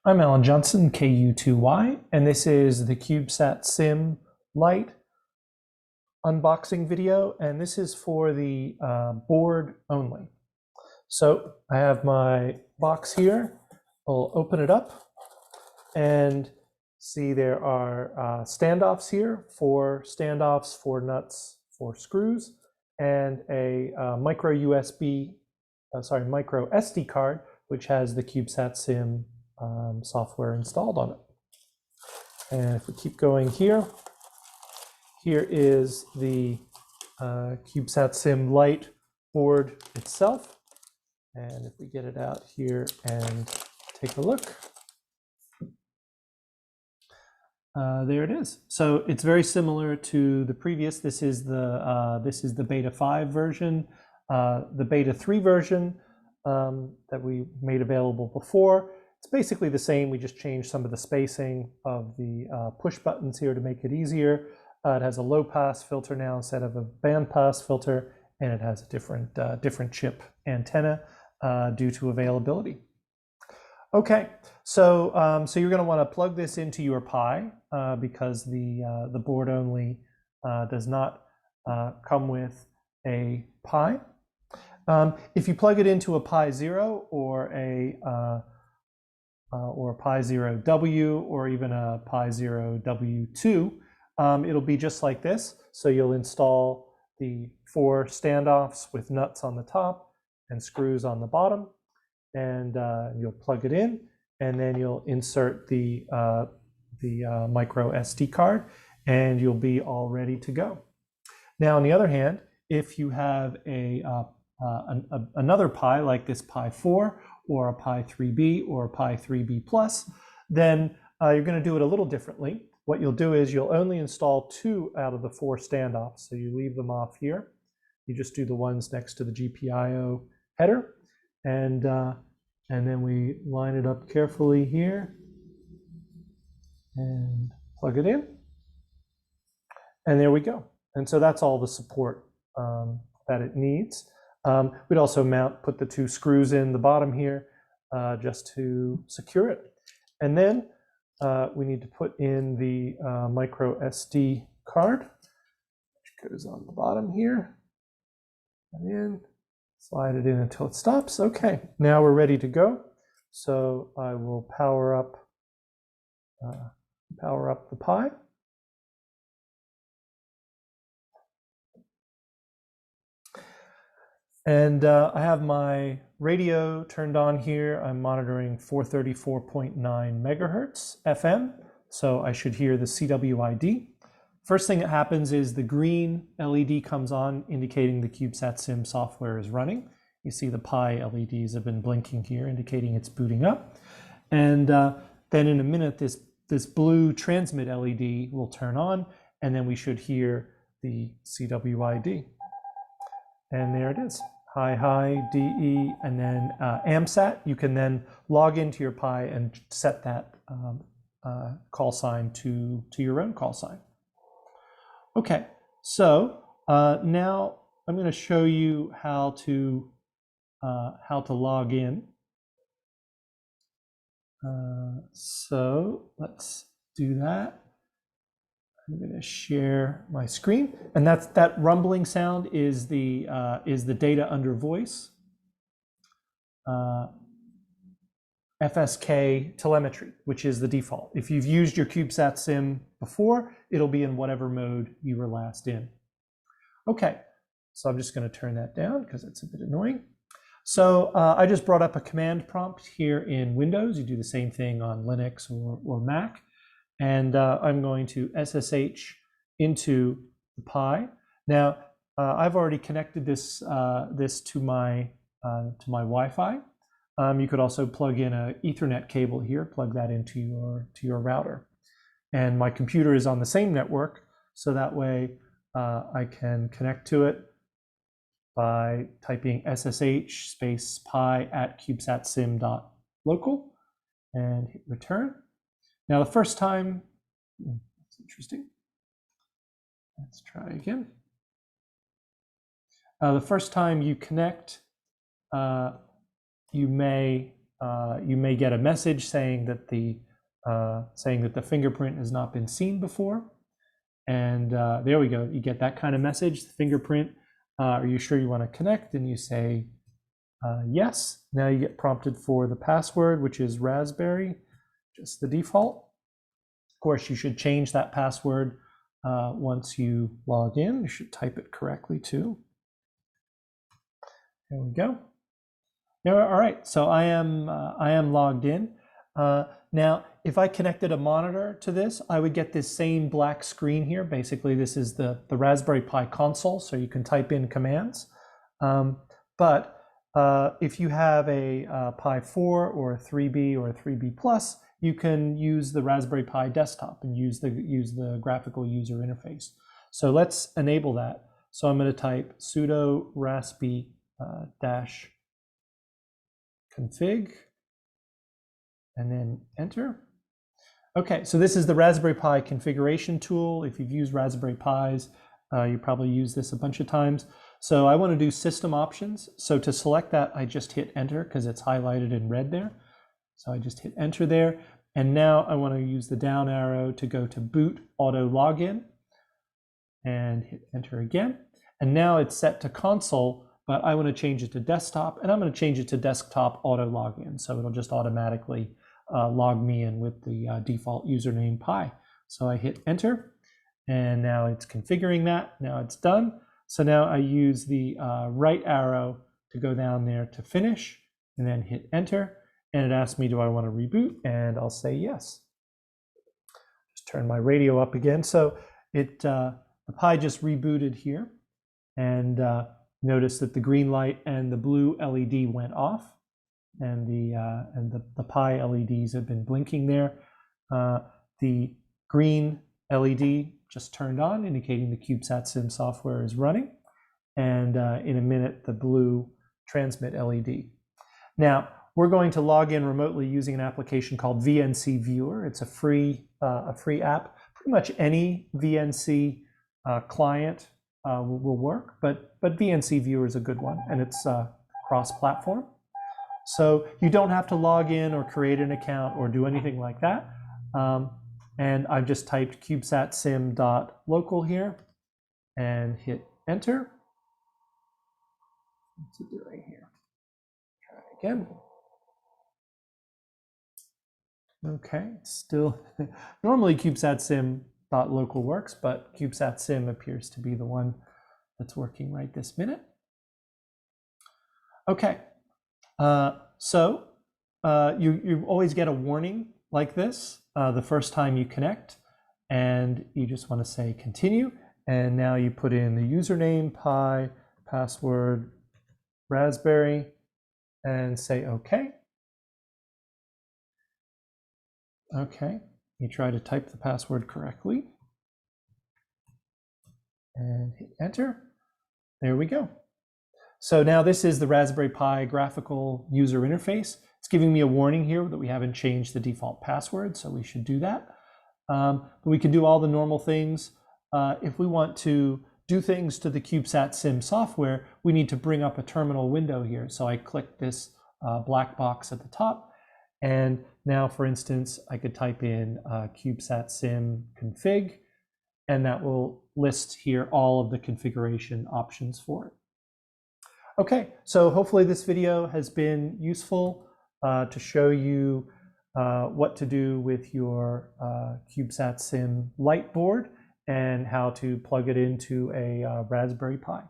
I'm Alan Johnson, KU2Y, and this is the CubeSatSim Lite unboxing video, and this is for the board only. So I have my box here. I'll open it up and see there are standoffs here, 4 standoffs, 4 nuts, 4 screws, and a micro SD card, which has the CubeSatSim software installed on it. And if we keep going here, here is the CubeSatSim Lite board itself. And if we get it out here and take a look, there it is. So it's very similar to the previous. This is the beta 5 version. The beta 3 version that we made available before. It's basically the same. We just changed some of the spacing of the push buttons here to make it easier. It has a low pass filter now instead of a band pass filter, and it has a different chip antenna due to availability. Okay, so you're going to want to plug this into your Pi because the board only does not come with a Pi. If you plug it into a Pi 0 or a Pi 0W or even a Pi 0W2, it'll be just like this. So you'll install the 4 standoffs with nuts on the top and screws on the bottom, and you'll plug it in, and then you'll insert the micro SD card, and you'll be all ready to go. Now, on the other hand, if you have another Pi like this Pi 4 or a Pi 3B or a Pi 3B Plus, then you're going to do it a little differently. What you'll do is you'll only install 2 out of the 4 standoffs. So you leave them off here. You just do the ones next to the GPIO header, and then we line it up carefully here and plug it in, and there we go. And so that's all the support that it needs. We'd also put the 2 screws in the bottom here just to secure it. And then we need to put in the micro SD card, which goes on the bottom here. And in, slide it in until it stops. Okay, now we're ready to go. So I will power up the Pi. And I have my radio turned on here. I'm monitoring 434.9 megahertz FM, so I should hear the CWID. First thing that happens is the green LED comes on, indicating the CubeSatSim software is running. You see the Pi LEDs have been blinking here, indicating it's booting up. And then in a minute, this blue transmit LED will turn on, and then we should hear the CWID. And there it is. Hi, DE, and then AMSAT. You can then log into your Pi and set that call sign to your own call sign. Okay, so now I'm going to show you how to log in. So let's do that. I'm going to share my screen, and that rumbling sound is the data under voice, FSK telemetry, which is the default. If you've used your CubeSatSim before, it'll be in whatever mode you were last in. Okay, so I'm just going to turn that down because it's a bit annoying. So I just brought up a command prompt here in Windows. You do the same thing on Linux or Mac. And I'm going to SSH into the Pi. Now, I've already connected this to my Wi-Fi. You could also plug in an Ethernet cable here, plug that into your router. And my computer is on the same network, so that way I can connect to it by typing SSH space Pi at CubeSatSim.local and hit return. Now, the first time, that's interesting. Let's try again. The first time you connect, you may you may get a message saying that the fingerprint has not been seen before. And there we go. You get that kind of message, the fingerprint. Are you sure you want to connect? And you say yes. Now you get prompted for the password, which is raspberry, just the default. Of course, you should change that password once you log in. You should type it correctly too. There we go. Now, all right, so I am logged in. Now, if I connected a monitor to this, I would get this same black screen here. Basically, this is the Raspberry Pi console, so you can type in commands. But if you have a Pi 4 or a 3B or a 3B Plus, you can use the Raspberry Pi desktop and use the graphical user interface. So let's enable that. So I'm going to type sudo raspi dash config and then enter. Okay, so this is the Raspberry Pi configuration tool. If you've used Raspberry Pis, you probably use this a bunch of times. So I want to do system options. So to select that, I just hit enter because it's highlighted in red there. So I just hit enter there. And now I want to use the down arrow to go to boot auto login and hit enter again. And now it's set to console, but I want to change it to desktop, and I'm going to change it to desktop auto login. So it'll just automatically log me in with the default username Pi. So I hit enter, and now it's configuring that. Now it's done. So now I use the right arrow to go down there to finish, and then hit enter. And it asks me, do I want to reboot? And I'll say yes. Just turn my radio up again. So the Pi just rebooted here, and notice that the green light and the blue LED went off, and the Pi LEDs have been blinking there. The green LED just turned on, indicating the CubeSatSim software is running, and in a minute the blue transmit LED. Now we're going to log in remotely using an application called VNC Viewer. It's a free app. Pretty much any VNC client will work, but VNC Viewer is a good one, and it's cross-platform. So you don't have to log in or create an account or do anything like that. And I've just typed CubeSatSim.local here and hit enter. What's it doing here? Try again. Okay, still, normally CubeSatSim.local works, but CubeSatSim appears to be the one that's working right this minute. Okay, so you always get a warning like this the first time you connect, and you just want to say continue, and now you put in the username, Pi, password, raspberry, and say okay. Okay, you try to type the password correctly and hit enter. There we go. So now this is the Raspberry Pi graphical user interface. It's giving me a warning here that we haven't changed the default password, so we should do that. But we can do all the normal things. If we want to do things to the CubeSatSim software, we need to bring up a terminal window here. So I click this black box at the top. And now, for instance, I could type in CubeSatSim config, and that will list here all of the configuration options for it. Okay, so hopefully this video has been useful to show you what to do with your CubeSatSim Lite board and how to plug it into a Raspberry Pi.